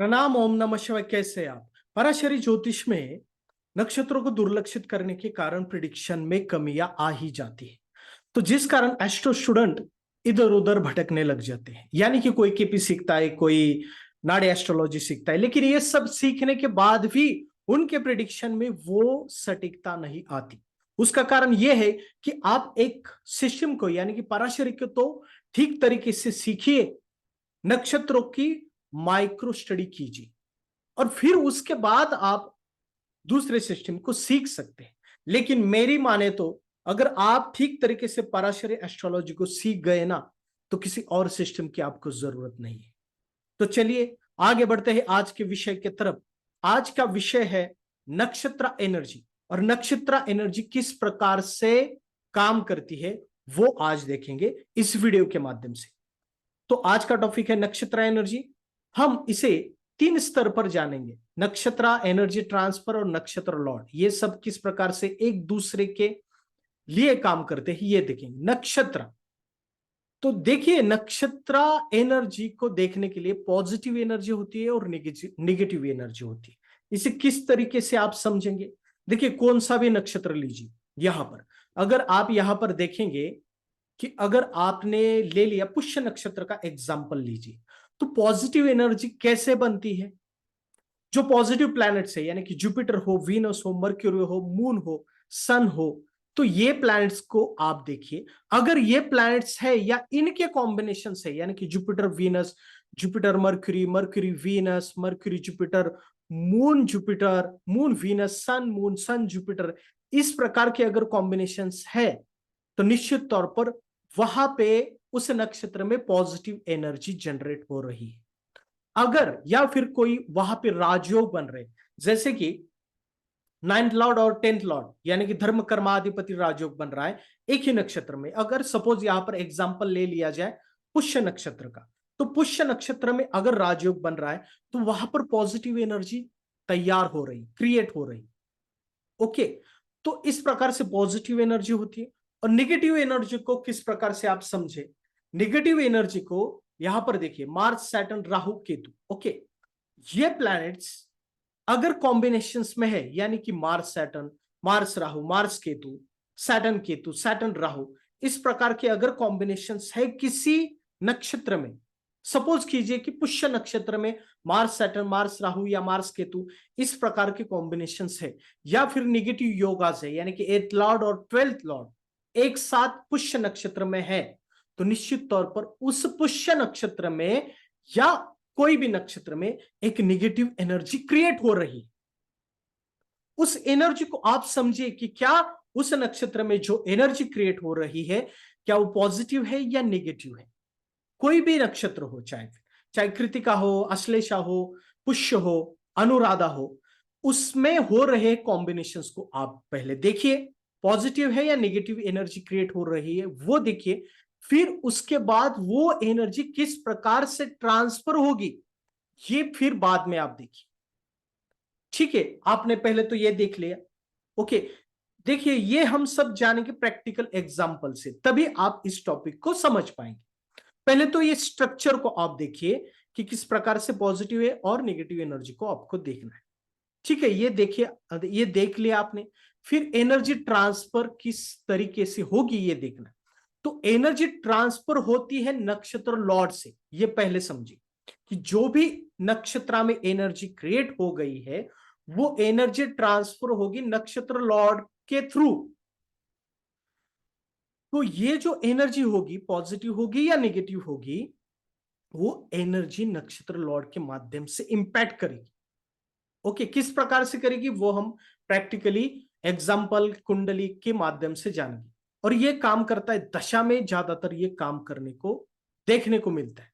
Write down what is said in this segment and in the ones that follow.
प्रणाम, ओम नमः शिवाय। कैसे आप? पराशरी ज्योतिष में नक्षत्रों को दुर्लक्षित करने के कारण प्रिडिक्शन में कमियां आ ही जाती है। तो जिस कारण एस्ट्रो स्टूडेंट इधर उधर भटकने लग जाते हैं। यानी कि कोई केपी सीखता है, कोई नाड़ी एस्ट्रोलॉजी सीखता है, लेकिन ये सब सीखने के बाद भी उनके प्रिडिक्शन में वो सटीकता नहीं आती। उसका कारण यह है कि आप एक सिस्टम को यानी कि पराशरी को तो ठीक तरीके से सीखिए, नक्षत्रों की माइक्रो स्टडी कीजिए और फिर उसके बाद आप दूसरे सिस्टम को सीख सकते हैं। लेकिन मेरी माने तो अगर आप ठीक तरीके से पराशरी एस्ट्रोलॉजी को सीख गए ना, तो किसी और सिस्टम की आपको जरूरत नहीं है। तो चलिए आगे बढ़ते हैं आज के विषय के तरफ। आज का विषय है नक्षत्र एनर्जी, और नक्षत्र एनर्जी किस प्रकार से काम करती है वो आज देखेंगे इस वीडियो के माध्यम से। तो आज का टॉपिक है नक्षत्र एनर्जी। हम इसे तीन स्तर पर जानेंगे, नक्षत्र एनर्जी ट्रांसफर और नक्षत्र लॉर्ड। ये सब किस प्रकार से एक दूसरे के लिए काम करते हैं ये देखेंगे। नक्षत्र, तो देखिए नक्षत्र एनर्जी को देखने के लिए पॉजिटिव एनर्जी होती है और नेगेटिव एनर्जी होती है। इसे किस तरीके से आप समझेंगे? देखिए कौन सा भी नक्षत्र लीजिए, यहां पर अगर आप यहां पर देखेंगे कि अगर आपने ले लिया पुष्य नक्षत्र का एग्जाम्पल लीजिए, तो पॉजिटिव एनर्जी कैसे बनती है? जो पॉजिटिव प्लैनेट्स है यानी कि जुपिटर हो, वीनस हो, मर्क्यूरी हो, मून हो, सन हो, तो ये प्लैनेट्स को आप देखिए। अगर ये प्लैनेट्स है या इनके कॉम्बिनेशन है यानी कि Jupiter Venus, Jupiter Mercury, Mercury Venus, Mercury Jupiter, Jupiter, moon Venus, sun Jupiter, इस प्रकार के अगर कॉम्बिनेशन है तो निश्चित तौर पर वहां पे उस नक्षत्र में पॉजिटिव एनर्जी जनरेट हो रही है। अगर या फिर कोई वहां पे राजयोग बन रहे, जैसे कि 9th लॉर्ड और 10th लॉर्ड यानी कि धर्म कर्माधिपति राजयोग बन रहा है एक ही नक्षत्र में। अगर सपोज यहां पर एग्जांपल ले लिया जाए पुष्य नक्षत्र का, तो पुष्य नक्षत्र में अगर राजयोग बन रहा है तो वहां पर पॉजिटिव एनर्जी तैयार हो रही, क्रिएट हो रही। ओके, तो इस प्रकार से पॉजिटिव एनर्जी होती है। और निगेटिव एनर्जी को किस प्रकार से आप समझे? निगेटिव एनर्जी को यहां पर देखिए, Mars, Saturn, Rahu, Ketu. Okay, ये प्लैनेट्स अगर कॉम्बिनेशंस में है यानी कि Mars Saturn, Mars Rahu, Mars Ketu, Saturn Ketu, Saturn Rahu, इस प्रकार के अगर कॉम्बिनेशंस है किसी नक्षत्र में, सपोज कीजिए कि पुष्य नक्षत्र में मार्स सैटर्न, मार्स राहु या मार्स केतु, इस प्रकार के कॉम्बिनेशंस है, या फिर निगेटिव योगास है यानी कि 8th लॉर्ड और 12th लॉर्ड एक साथ पुष्य नक्षत्र में है, तो निश्चित तौर पर उस पुष्य नक्षत्र में या कोई भी नक्षत्र में एक निगेटिव एनर्जी क्रिएट हो रही। उस एनर्जी को आप समझिए कि क्या उस नक्षत्र में जो एनर्जी क्रिएट हो रही है, क्या वो पॉजिटिव है या नेगेटिव है? कोई भी नक्षत्र हो, चाहे चाहे कृतिका हो, अश्लेषा हो, पुष्य हो, अनुराधा हो, उसमें हो रहे कॉम्बिनेशंस को आप पहले देखिए, पॉजिटिव है या नेगेटिव एनर्जी क्रिएट हो रही है वो देखिए। फिर उसके बाद वो एनर्जी किस प्रकार से ट्रांसफर होगी ये फिर बाद में आप देखिए। ठीक है, आपने पहले तो ये देख लिया। ओके, देखिए ये हम सब जानेंगे प्रैक्टिकल एग्जांपल से, तभी आप इस टॉपिक को समझ पाएंगे। पहले तो ये स्ट्रक्चर को आप देखिए कि किस प्रकार से पॉजिटिव है और नेगेटिव एनर्जी को आपको देखना है। ठीक है, ये देखिए, ये देख लिया आपने। फिर एनर्जी ट्रांसफर किस तरीके से होगी ये देखना है। तो एनर्जी ट्रांसफर होती है नक्षत्र लॉर्ड से, ये पहले समझिए कि जो भी नक्षत्र में एनर्जी क्रिएट हो गई है वो एनर्जी ट्रांसफर होगी नक्षत्र लॉर्ड के थ्रू। तो ये जो एनर्जी होगी पॉजिटिव होगी या नेगेटिव होगी, वो एनर्जी नक्षत्र लॉर्ड के माध्यम से इंपैक्ट करेगी। ओके, किस प्रकार से करेगी वो हम प्रैक्टिकली एग्जाम्पल कुंडली के माध्यम से जानेंगे। और ये काम करता है दशा में, ज्यादातर ये काम करने को देखने को मिलता है।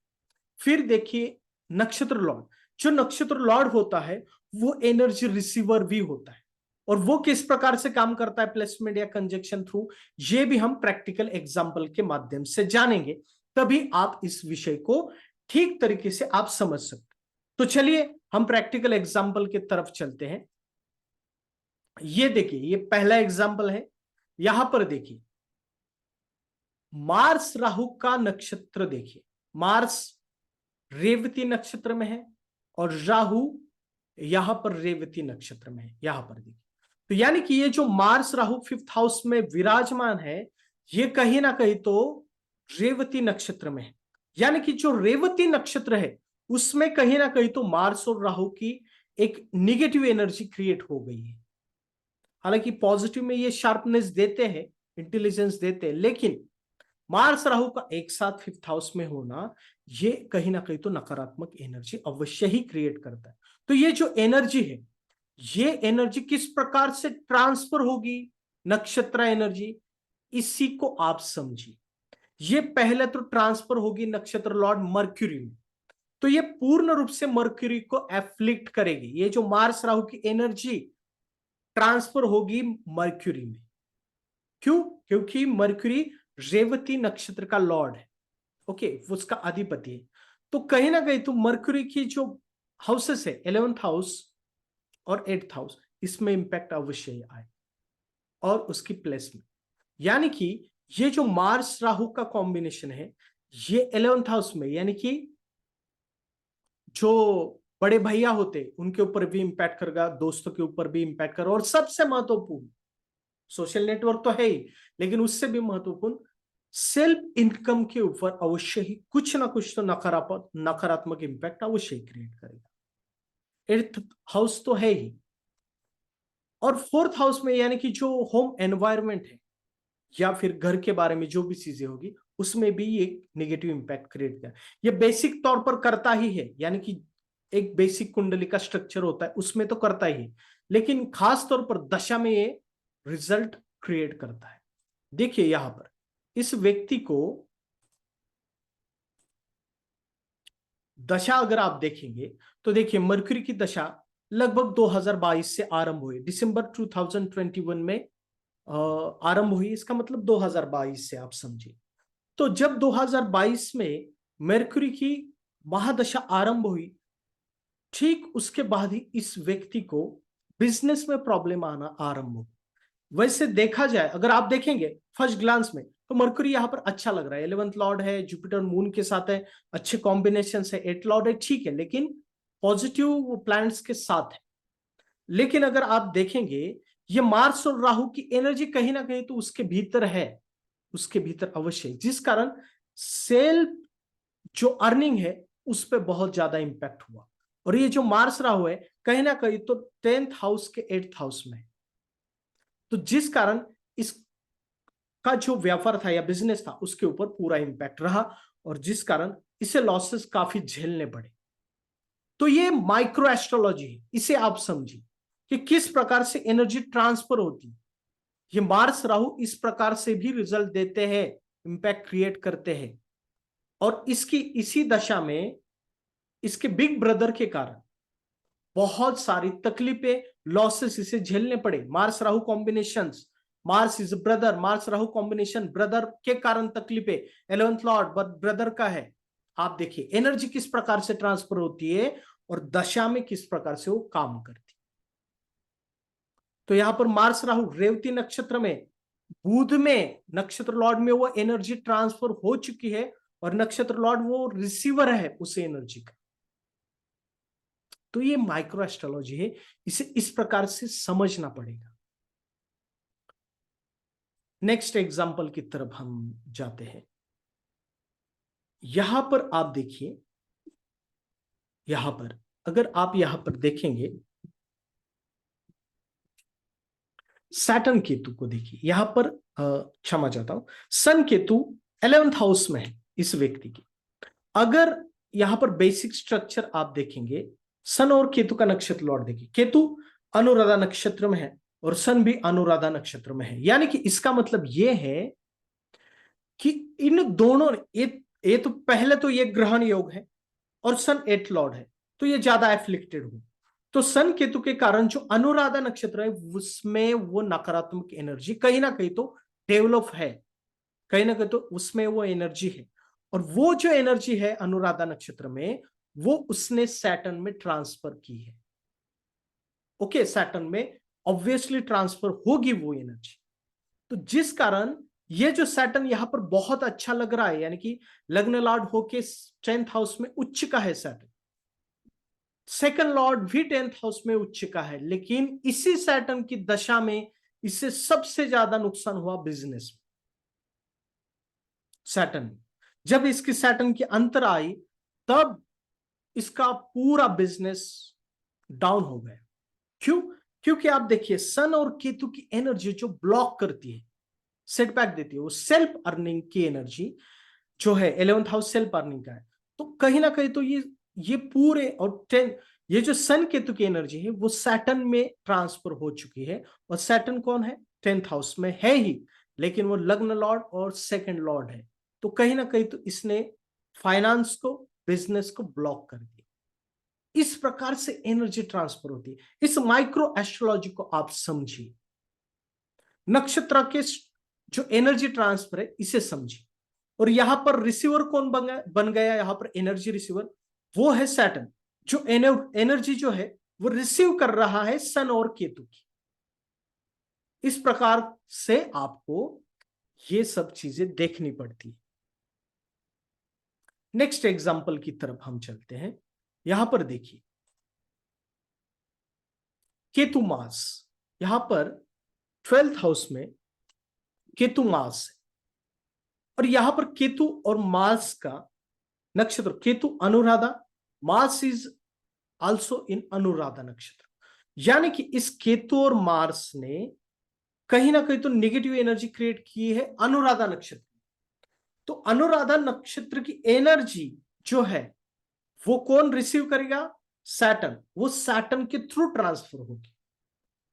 फिर देखिए नक्षत्र लॉर्ड, जो नक्षत्र लॉर्ड होता है वो एनर्जी रिसीवर भी होता है, और वो किस प्रकार से काम करता है प्लेसमेंट या कंजक्शन थ्रू, ये भी हम प्रैक्टिकल एग्जाम्पल के माध्यम से जानेंगे, तभी आप इस विषय को ठीक तरीके से आप समझ सकते। तो चलिए हम प्रैक्टिकल एग्जाम्पल के तरफ चलते हैं। ये देखिए, ये पहला एग्जाम्पल है। यहां पर देखिए मार्स राहु का नक्षत्र देखिए, मार्स रेवती नक्षत्र में है और राहु यहां पर रेवती नक्षत्र में है, यहां पर देखिए। तो यानी कि ये जो मार्स राहु 5th हाउस में विराजमान है, ये कहीं ना कहीं तो रेवती नक्षत्र में है। यानी कि जो रेवती नक्षत्र है उसमें कहीं ना कहीं तो मार्स और राहु की एक निगेटिव एनर्जी क्रिएट हो गई है। हालांकि पॉजिटिव में ये शार्पनेस देते हैं, इंटेलिजेंस देते हैं, लेकिन मार्स राहु का एक साथ 5th हाउस में होना ये कहीं ना कहीं तो नकारात्मक एनर्जी अवश्य ही क्रिएट करता है। तो ये जो एनर्जी है, ये एनर्जी किस प्रकार से ट्रांसफर होगी, नक्षत्र एनर्जी, इसी को आप समझिए। ये पहले तो ट्रांसफर होगी नक्षत्र लॉर्ड मर्क्यूरी में, तो ये पूर्ण रूप से मर्क्यूरी को एफ्लिक्ट करेगी। ये जो मार्स राहु की एनर्जी ट्रांसफर होगी मर्क्यूरी में। क्यों? क्योंकि मर्क्यूरी रेवती नक्षत्र का लॉर्ड है, ओके, उसका अधिपति है। तो कहीं ना कहीं तो मर्क्यूरी की जो हाउसेस है 11th हाउस और 8th हाउस, इसमें इंपैक्ट अवश्य ही आए और उसकी प्लेस में। यानी कि ये जो मार्स राहु का कॉम्बिनेशन है ये 11th हाउस में, यानी कि जो बड़े भैया होते उनके ऊपर भी इंपैक्ट करेगा, दोस्तों के ऊपर भी इंपैक्ट करेगा, और सबसे महत्वपूर्ण सोशल नेटवर्क तो है ही, लेकिन उससे भी महत्वपूर्ण सेल्फ इनकम के ऊपर अवश्य ही कुछ ना कुछ तो नकारात्मक इंपैक्ट अवश्य ही क्रिएट करेगा। 8th हाउस तो है ही, और 4th हाउस में यानी कि जो होम एनवायरनमेंट है या फिर घर के बारे में जो भी चीजें होगी उसमें भी एक नेगेटिव इंपैक्ट क्रिएट कर, ये बेसिक तौर पर करता ही है। यानी कि एक बेसिक कुंडली का स्ट्रक्चर होता है उसमें तो करता ही है, लेकिन खास तौर पर दशा में ये रिजल्ट क्रिएट करता है। देखिए यहां पर इस व्यक्ति को दशा अगर आप देखेंगे तो देखिए मरकरी की दशा लगभग 2022 से आरंभ हुई, दिसंबर 2021 में आरंभ हुई। इसका मतलब 2022 से आप समझिए। तो जब 2022 में मरकरी की महादशा आरंभ हुई, ठीक उसके बाद ही इस व्यक्ति को बिजनेस में प्रॉब्लम आना आरंभ हो। वैसे देखा जाए, अगर आप देखेंगे फर्स्ट ग्लांस में, तो मरकरी यहां पर अच्छा लग रहा है, 11th लॉर्ड है, जुपिटर मून के साथ है, अच्छे कॉम्बिनेशन है, 8th लॉर्ड है, ठीक है, लेकिन पॉजिटिव प्लैनेट्स के साथ है। लेकिन अगर आप देखेंगे ये मार्स और राहु की एनर्जी कहीं ना कहीं तो उसके भीतर है, उसके भीतर अवश्य, जिस कारण सेल्फ जो अर्निंग है उस पर बहुत ज्यादा इंपैक्ट हुआ। और ये जो मार्स राहु है कहीं ना कहीं तो 10th हाउस के 8th हाउस में, तो जिस कारण इसका जो व्यापार था या बिजनेस था उसके ऊपर पूरा इंपैक्ट रहा, और जिस कारण इसे लॉसेस काफी झेलने पड़े। तो ये माइक्रो एस्ट्रोलॉजी है, इसे आप समझिए कि किस प्रकार से एनर्जी ट्रांसफर होती है। ये मार्स राहु इस प्रकार से भी रिजल्ट देते हैं, इंपैक्ट क्रिएट करते हैं, और इसकी इसी दशा में इसके बिग ब्रदर के कारण बहुत सारी तकलीफें, लॉसेस इसे झेलने पड़े। Mars Rahu combinations, Mars is brother, Mars Rahu combination brother के कारण तकलीफें, 11th लॉर्ड ब्रदर का है। आप देखिए एनर्जी किस प्रकार से ट्रांसफर होती है और दशा में किस प्रकार से वो काम करती। तो यहां पर मार्स राहु रेवती नक्षत्र में, बुध में नक्षत्र लॉर्ड में वो एनर्जी ट्रांसफर हो चुकी है, और नक्षत्र लॉर्ड वो रिसीवर है उस एनर्जी का। तो ये माइक्रो एस्ट्रोलॉजी है, इसे इस प्रकार से समझना पड़ेगा। नेक्स्ट एग्जांपल की तरफ हम जाते हैं। यहां पर आप देखिए, यहां पर अगर आप यहां पर देखेंगे सैटर्न केतु को देखिए, यहां पर क्षमा चाहता हूं, सन केतु 11th हाउस में है इस व्यक्ति की। अगर यहां पर बेसिक स्ट्रक्चर आप देखेंगे, सन और केतु का नक्षत्र लॉर्ड देखिए, केतु अनुराधा नक्षत्र में है और सन भी अनुराधा नक्षत्र में है। यानी कि इसका मतलब यह है कि इन दोनों ये तो पहले तो ये ग्रहण योग है और सन 8th लॉर्ड है, तो ये ज्यादा एफ्लिक्टेड हो। तो सन केतु के कारण जो अनुराधा नक्षत्र है उसमें वो नकारात्मक एनर्जी कहीं ना कहीं तो डेवलप है, कहीं ना कहीं तो उसमें वो एनर्जी है, और वो जो एनर्जी है अनुराधा नक्षत्र में वो उसने सैटर्न में ट्रांसफर की है। ओके, सैटर्न में ऑब्वियसली ट्रांसफर होगी वो एनर्जी। तो जिस कारण ये जो सैटर्न यहां पर बहुत अच्छा लग रहा है, यानी कि लग्न लॉर्ड होके 10th हाउस में उच्च का है सैटर्न, सेकंड लॉर्ड भी 10th हाउस में उच्च का है, लेकिन इसी सैटर्न की दशा में इससे सबसे ज्यादा नुकसान हुआ बिजनेस में। सैटर्न, जब इसकी सैटर्न की अंतर आई तब इसका पूरा बिजनेस डाउन हो गया। क्यों? क्योंकि आप देखिए सन और केतु की एनर्जी जो ब्लॉक करती है, सेटबैक देती है, वो सेल्फ अर्निंग की एनर्जी जो है 11th हाउस सेल्फ अर्निंग का है। तो कहीं ना कहीं तो ये पूरे और 10, ये जो सन केतु की एनर्जी है वो सैटर्न में ट्रांसफर हो चुकी है। और सैटर्न कौन है? 10th हाउस में है ही, लेकिन वो लग्न लॉर्ड और सेकंड लॉर्ड है। तो कहीं ना कहीं तो इसने फाइनेंस को, बिजनेस को ब्लॉक कर दिया। इस प्रकार से एनर्जी ट्रांसफर होती है। इस माइक्रो एस्ट्रोलॉजी को आप समझिए, नक्षत्र के जो एनर्जी ट्रांसफर है इसे समझिए। और यहां पर रिसीवर कौन बन गया यहां पर एनर्जी रिसीवर, वो है सैटर्न, जो एनर्जी जो है वो रिसीव कर रहा है सन और केतु की। इस प्रकार से आपको ये सब चीजें देखनी पड़ती है। नेक्स्ट एग्जांपल की तरफ हम चलते हैं। यहां पर देखिए केतु मास, यहां पर 12th हाउस में केतु मास है। और यहां पर केतु और मास का नक्षत्र, Ketu Anuradha, Mars is also in Anuradha नक्षत्र। यानी कि इस केतु और मार्स ने कहीं ना कहीं तो नेगेटिव एनर्जी क्रिएट की है अनुराधा नक्षत्र। तो अनुराधा नक्षत्र की एनर्जी जो है वो कौन रिसीव करेगा? सैटर्न। वो सैटर्न के थ्रू ट्रांसफर होगी।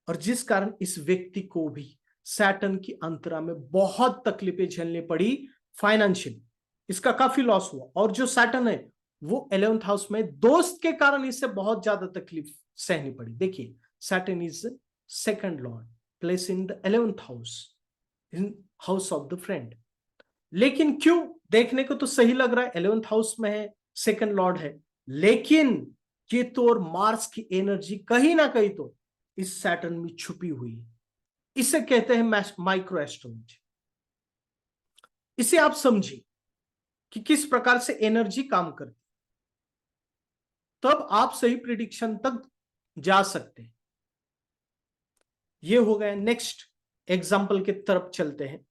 और जिस कारण इस व्यक्ति को भी सैटर्न की अंतरा में बहुत तकलीफें झेलनी पड़ी फाइनेंशियली, इसका काफी लॉस हुआ। और जो सैटर्न है वो 11th हाउस में दोस्त के कारण इससे बहुत ज्यादा तकलीफ सहनी पड़ी। देखिए Saturn is second Lord, place in the 11th house, in house of the friend. लेकिन क्यों? देखने को तो सही लग रहा है 11th हाउस में है, सेकंड लॉर्ड है, लेकिन केतु और मार्स की एनर्जी कहीं ना कहीं तो इस सैटर्न में छुपी हुई है। इसे कहते हैं माइक्रो एस्ट्रोलॉजी। इसे आप समझिए कि किस प्रकार से एनर्जी काम करती, तब आप सही प्रिडिक्शन तक जा सकते हैं। ये हो गए। नेक्स्ट एग्जाम्पल की तरफ चलते हैं।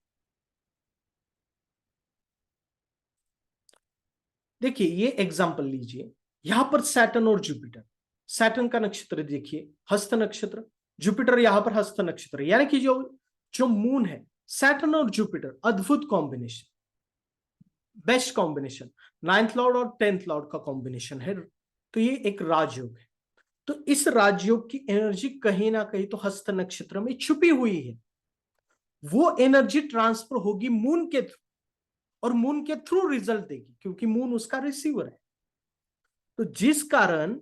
देखिए ये एग्जाम्पल लीजिए, यहां पर सैटर्न और जुपिटर, सैटर्न का नक्षत्र देखिए हस्त नक्षत्र, जुपिटर यहां पर हस्त नक्षत्र, यानी कि जो जो मून है, सैटर्न और जुपिटर अद्भुत combination, best combination, 9th Lord और 10th लॉर्ड का कॉम्बिनेशन है। तो ये एक राजयोग है। तो इस राजयोग की एनर्जी कहीं ना कहीं तो हस्त नक्षत्र में छुपी हुई है। वो एनर्जी ट्रांसफर होगी मून के थ्रू, और मून के थ्रू रिजल्ट देगी, क्योंकि मून उसका रिसीवर है। तो जिस कारण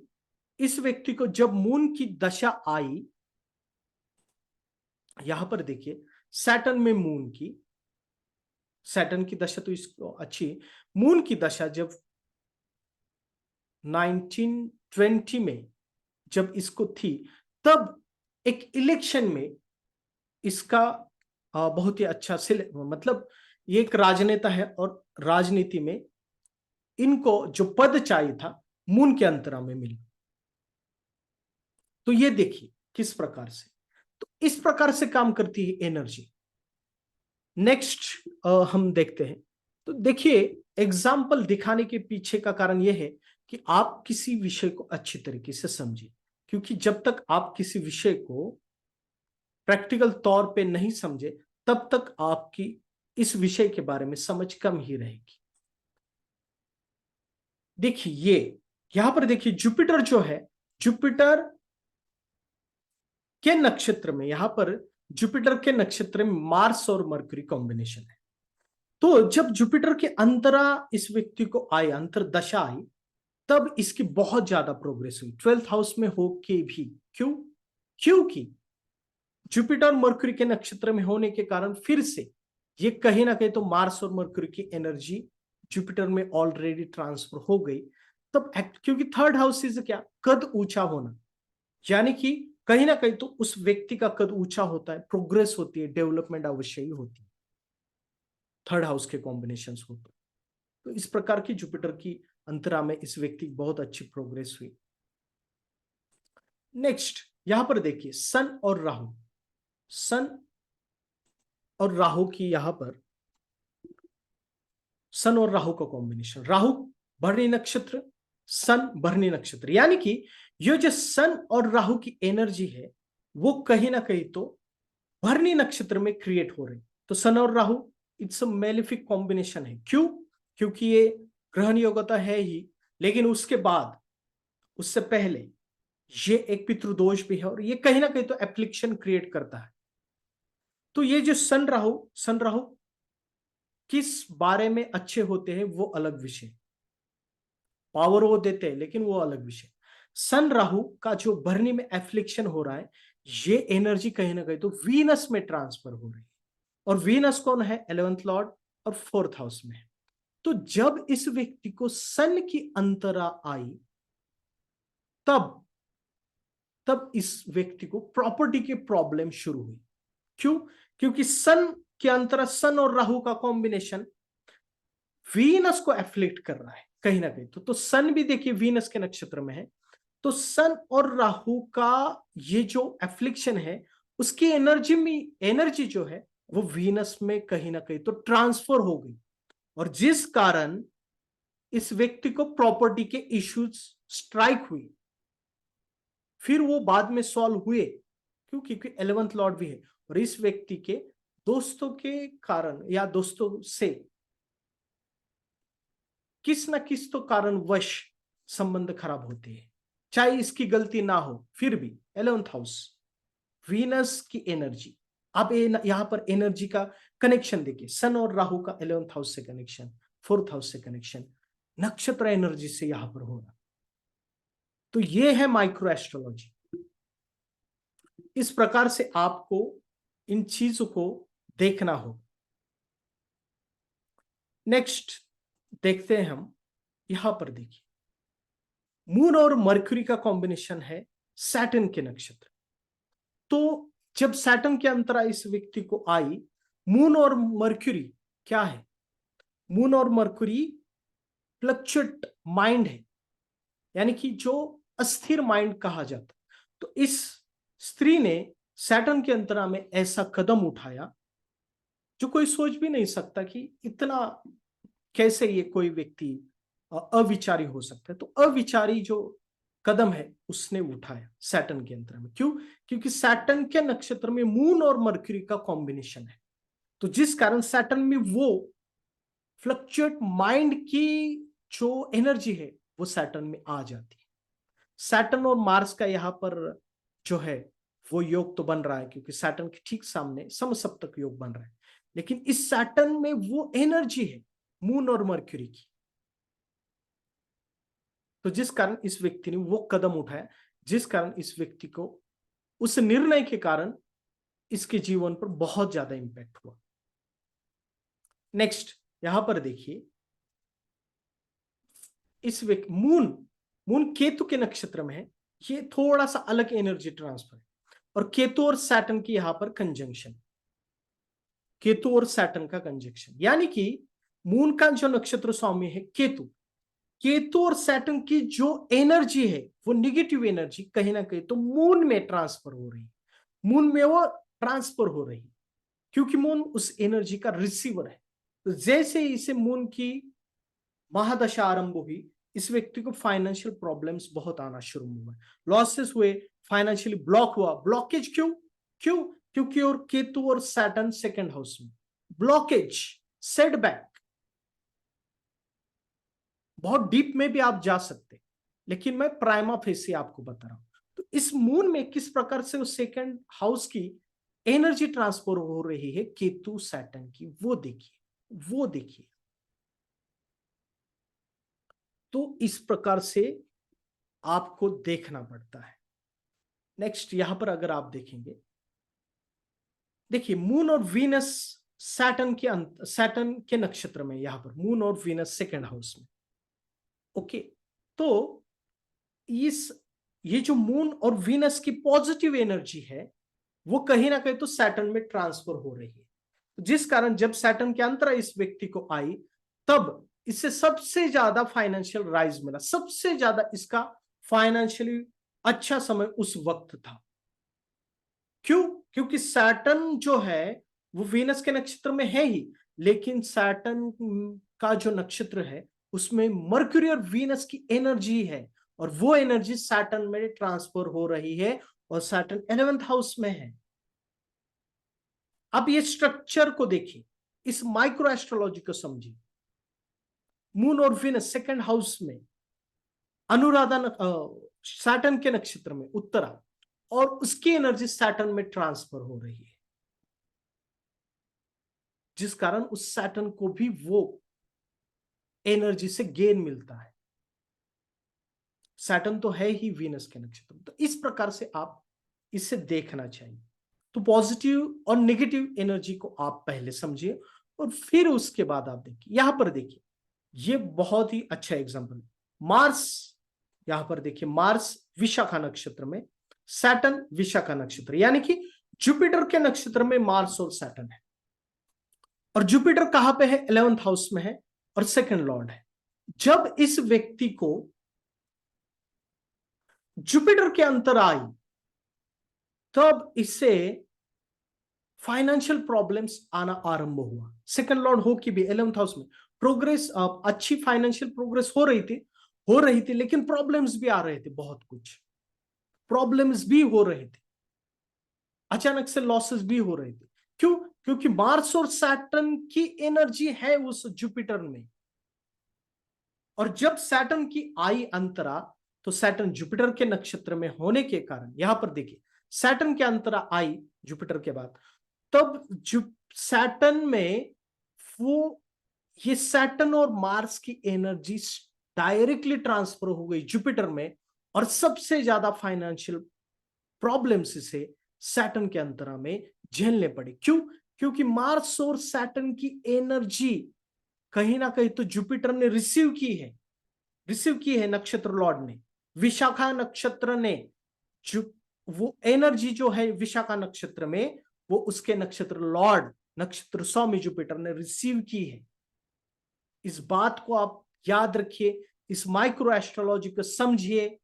इस व्यक्ति को जब मून की दशा आई, यहां पर देखिए सैटर्न में मून की, सैटर्न की दशा तो इसको अच्छी, मून की दशा जब 1920 में जब इसको थी, तब एक इलेक्शन में इसका बहुत ही अच्छा मतलब ये एक राजनेता है, और राजनीति में इनको जो पद चाहिए था मून के अंतरा में मिला। तो ये देखिए किस प्रकार से, तो इस प्रकार से काम करती है एनर्जी। नेक्स्ट हम देखते हैं। तो देखिए एग्जाम्पल दिखाने के पीछे का कारण यह है कि आप किसी विषय को अच्छी तरीके से समझिए, क्योंकि जब तक आप किसी विषय को प्रैक्टिकल तौर पे नहीं समझे तब तक आपकी इस विषय के बारे में समझ कम ही रहेगी। देखिए ये यहां पर देखिए जुपिटर जो है, जुपिटर के नक्षत्र में, यहां पर जुपिटर के नक्षत्र में मार्स और मरकरी कॉम्बिनेशन है। तो जब जुपिटर के अंतरा इस व्यक्ति को आई, अंतर दशा आई, तब इसकी बहुत ज्यादा प्रोग्रेस हुई 12th हाउस में होके भी। क्यों? क्योंकि जुपिटर और मरकरी के नक्षत्र में होने के कारण फिर से ये कहीं ना कहीं तो मार्स और मरकरी की एनर्जी जुपिटर में ऑलरेडी ट्रांसफर हो गई। तब क्योंकि थर्ड हाउस इज क्या? कद ऊंचा होना, यानी कि कहीं ना कहीं तो उस व्यक्ति का कद ऊंचा होता है, प्रोग्रेस होती है, डेवलपमेंट अवश्य ही होती है, थर्ड हाउस के कॉम्बिनेशन होते हैं। तो इस प्रकार की जुपिटर की अंतरा में इस व्यक्ति की बहुत अच्छी प्रोग्रेस हुई। नेक्स्ट यहां पर देखिए सन और राहु, सन और राहु की यहां पर सन और राहु का कॉम्बिनेशन, राहु भरणी नक्षत्र, सन भरणी नक्षत्र, यानी कि ये जो सन और राहु की एनर्जी है वो कहीं ना कहीं तो भरणी नक्षत्र में क्रिएट हो रही। तो सन और Rahu it's a malefic combination है। क्यों? क्योंकि ये ग्रहण योग्यता है ही, लेकिन उसके बाद उससे पहले ये एक पितृदोष भी है और ये कहीं ना कहीं तो एप्लिकेशन क्रिएट करता है। तो ये जो सन राहु किस बारे में अच्छे होते हैं वो अलग विषय, पावर वो देते हैं लेकिन वो अलग विषय। सन राहु का जो भरनी में एफ्लिक्शन हो रहा है, ये एनर्जी कहीं ना कहीं तो वीनस में ट्रांसफर हो रही है, और वीनस कौन है? 11th लॉर्ड और 4th हाउस में है। तो जब इस व्यक्ति को सन की अंतरा आई, तब तब इस व्यक्ति को प्रॉपर्टी की प्रॉब्लम शुरू हुई। क्यों? क्योंकि सन के अंतरा, सन और राहु का कॉम्बिनेशन वीनस को एफ्लिक्ट कर रहा है कहीं ना कहीं। तो सन भी देखिए वीनस के नक्षत्र में है, तो सन और राहु का ये जो एफ्लिक्शन है उसकी एनर्जी जो है वो वीनस में कहीं ना कहीं तो ट्रांसफर हो गई, और जिस कारण इस व्यक्ति को प्रॉपर्टी के इश्यूज स्ट्राइक हुई। फिर वो बाद में सॉल्व हुए, क्यों? क्योंकि 11th लॉर्ड भी है, और इस व्यक्ति के दोस्तों के कारण या दोस्तों से किस न किस तो कारणवश संबंध खराब होते हैं, चाहे इसकी गलती ना हो फिर भी। 11th हाउस, वीनस की एनर्जी। आप यहां पर एनर्जी का कनेक्शन देखिए, सन और राहु का 11th हाउस से कनेक्शन, 4th हाउस से कनेक्शन, नक्षत्र एनर्जी से यहां पर होना। तो ये है माइक्रो एस्ट्रोलॉजी। इस प्रकार से आपको इन चीजों को देखना हो। नेक्स्ट देखते हैं हम, यहां पर देखिए मून और मरक्यूरी का कॉम्बिनेशन है सैटर्न के नक्षत्र। तो जब सैटर्न के अंतरा इस व्यक्ति को आई, मून और मरक्यूरी क्या है? मून और मरक्यूरी फ्लक्चुएट माइंड है, यानी कि जो अस्थिर माइंड कहा जाता। तो इस स्त्री ने सैटर्न के अंतरा में ऐसा कदम उठाया जो कोई सोच भी नहीं सकता कि इतना कैसे ये कोई व्यक्ति अविचारी हो सकता है। तो अविचारी जो कदम है उसने उठाया सैटर्न के अंतरा में। क्यों? क्योंकि सैटर्न के नक्षत्र में मून और मरक्यूरी का कॉम्बिनेशन है, तो जिस कारण सैटर्न में वो फ्लक्चुएट माइंड की जो एनर्जी है वो सैटर्न में आ जाती है। सैटर्न और मार्स का यहाँ पर जो है वो योग तो बन रहा है, क्योंकि सैटर्न के ठीक सामने समसप्तक योग बन रहा है, लेकिन इस सैटर्न में वो एनर्जी है मून और मरक्यूरी की। तो जिस कारण इस व्यक्ति ने वो कदम उठाया, जिस कारण इस व्यक्ति को उस निर्णय के कारण इसके जीवन पर बहुत ज्यादा इंपैक्ट हुआ। नेक्स्ट यहां पर देखिए इस व्यक्ति मून केतु के नक्षत्र में है, ये थोड़ा सा अलग एनर्जी ट्रांसफर है, और केतु और सैटर्न की यहां पर कंजंक्शन, केतु और सैटर्न का कंजंक्शन, यानी कि मून का जो नक्षत्र स्वामी है केतु, केतु और सैटर्न की जो एनर्जी है वो निगेटिव एनर्जी कहीं ना कहीं तो मून में ट्रांसफर हो रही है, मून में वो ट्रांसफर हो रही है, क्योंकि मून उस एनर्जी का रिसीवर है। तो जैसे इसे मून की महादशा आरंभ हुई, इस व्यक्ति को फाइनेंशियल प्रॉब्लम्स बहुत आना शुरू हुआ, लॉसेस हुए, फाइनेंशियली ब्लॉक हुआ। ब्लॉकेज क्यों? क्यों? क्योंकि और केतु और सैटर्न सेकंड हाउस में, ब्लॉकेज, सेटबैक, बहुत डीप में भी आप जा सकते, लेकिन मैं प्राइमा फेसी आपको बता रहा हूं। तो इस मून में किस प्रकार से उस सेकंड हाउस की एनर्जी ट्रांसफर हो रही है केतु सैटर्न की, वो देखिए, वो देखिए। तो इस प्रकार से आपको देखना पड़ता है। नेक्स्ट यहां पर अगर आप देखेंगे, देखिए मून और वीनस सैटर्न के नक्षत्र में, यहां पर मून और वीनस सेकंड हाउस में। ओके, तो इस ये जो मून और वीनस की पॉजिटिव एनर्जी है वो कहीं ना कहीं तो सैटर्न में ट्रांसफर हो रही है, जिस कारण जब सैटर्न के अंतरा इस व्यक्ति को आई, तब इससे सबसे ज्यादा फाइनेंशियल राइज मिला, सबसे ज्यादा इसका फाइनेंशियली अच्छा समय उस वक्त था। क्यों? क्योंकि सैटर्न जो है वो वीनस के नक्षत्र में है ही, लेकिन सैटर्न का जो नक्षत्र है उसमें मर्क्यूरी और वीनस की एनर्जी है, और वो एनर्जी सैटर्न में ट्रांसफर हो रही है, और सैटर्न 11th हाउस में है। अब ये स्ट्रक्चर को देखिए, इस माइक्रो एस्ट्रोलॉजी को समझिए। मून और वीनस सेकंड हाउस में, अनुराधा सैटर्न के नक्षत्र में उत्तरा, और उसकी एनर्जी सैटर्न में ट्रांसफर हो रही है, जिस कारण उस सैटर्न को भी वो एनर्जी से गेन मिलता है। सैटर्न तो है ही वीनस के नक्षत्र में, तो इस प्रकार से आप इसे देखना चाहिए। तो पॉजिटिव और नेगेटिव एनर्जी को आप पहले समझिए, और फिर उसके बाद आप देखिए। यहां पर देखिए, ये बहुत ही अच्छा एग्जांपल है। मार्स, यहां पर देखिए, मार्स विशाखा नक्षत्र में, सैटर्न विशाखा नक्षत्र, यानी कि जुपिटर के नक्षत्र में मार्स और सैटर्न है। और जुपिटर कहां पे है? 11th हाउस में है, और सेकंड लॉर्ड है। जब इस व्यक्ति को जुपिटर के अंतर आई, तब इसे फाइनेंशियल प्रॉब्लम्स आना आरंभ हुआ। सेकंड लॉर्ड हो कि भी 11th हाउस में प्रोग्रेस, अच्छी फाइनेंशियल प्रोग्रेस हो रही थी, लेकिन प्रॉब्लम्स भी आ रहे थे, बहुत कुछ प्रॉब्लम्स भी हो रहे थे, अचानक से लॉसेस भी हो रहे थे। क्यों? क्योंकि मार्स और सैटर्न की एनर्जी है उस जुपिटर में, और जब सैटर्न की आई अंतरा, तो सैटर्न जुपिटर के नक्षत्र में होने के कारण, यहां पर देखिए, सैटर्न के अंतरा आई जुपिटर के बाद, तब सैटर्न में वो, ये सैटर्न और मार्स की एनर्जी डायरेक्टली ट्रांसफर हो गई जुपिटर में, और सबसे ज्यादा फाइनेंशियल प्रॉब्लम्स से सैटर्न के अंतरा में झेलने पड़े। क्यों? क्योंकि मार्स और सैटर्न की एनर्जी कहीं ना कहीं तो जुपिटर ने रिसीव की है नक्षत्र लॉर्ड ने, विशाखा नक्षत्र ने, जो वो एनर्जी जो है विशाखा नक्षत्र में, वो उसके नक्षत्र लॉर्ड, नक्षत्र स्वामी जुपिटर ने रिसीव की है। इस बात को आप याद रखिए, इस माइक्रो एस्ट्रोलॉजी को समझिए,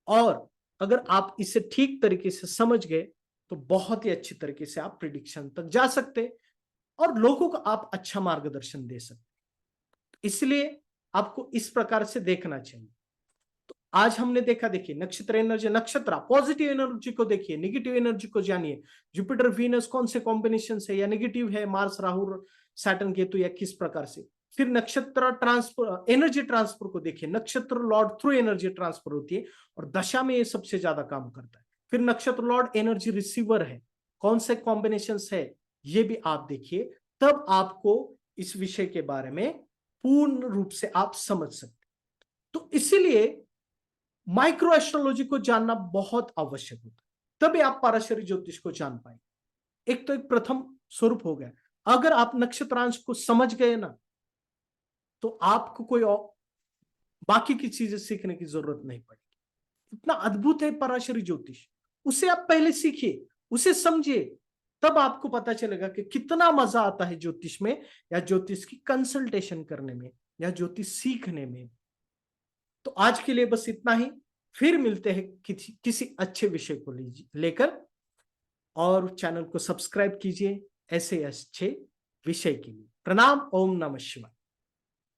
और अगर आप इसे ठीक तरीके से समझ गए तो बहुत ही अच्छी तरीके से आप प्रिडिक्शन तक जा सकते, और लोगों को आप अच्छा मार्गदर्शन दे सकते। इसलिए आपको इस प्रकार से देखना चाहिए। तो आज हमने देखा, देखिए, नक्षत्र एनर्जी, नक्षत्र पॉजिटिव एनर्जी को देखिए, नेगेटिव एनर्जी को जानिए, जुपिटर वीनस कौन से कॉम्बिनेशन है, या नेगेटिव है मार्स राहु सैटर्न केतु, या किस प्रकार से। फिर नक्षत्र ट्रांसफर, एनर्जी ट्रांसफर को देखिए, नक्षत्र लॉर्ड थ्रू एनर्जी ट्रांसफर होती है, और दशा में ये सबसे ज्यादा काम करता है। फिर नक्षत्र लॉर्ड एनर्जी रिसीवर है, कौन से कॉम्बिनेशन है ये भी आप देखिए, तब आपको इस विषय के बारे में पूर्ण रूप से आप समझ सकते। तो इसीलिए माइक्रो एस्ट्रोलॉजी को जानना बहुत आवश्यक होता है, तभी आप पाराशरी ज्योतिष को जान पाएंगे। एक तो एक प्रथम स्वरूप हो गया। अगर आप नक्षत्रांश को समझ गए ना, तो आपको कोई और बाकी की चीजें सीखने की जरूरत नहीं पड़ेगी। इतना अद्भुत है पराशरी ज्योतिष, उसे आप पहले सीखिए, उसे समझिए, तब आपको पता चलेगा कि कितना मजा आता है ज्योतिष में, या ज्योतिष की कंसल्टेशन करने में, या ज्योतिष सीखने में। तो आज के लिए बस इतना ही, फिर मिलते हैं किसी अच्छे विषय को लेकर, और चैनल को सब्सक्राइब कीजिए ऐसे अच्छे विषय के लिए। प्रणाम। ओम नमः शिवाय।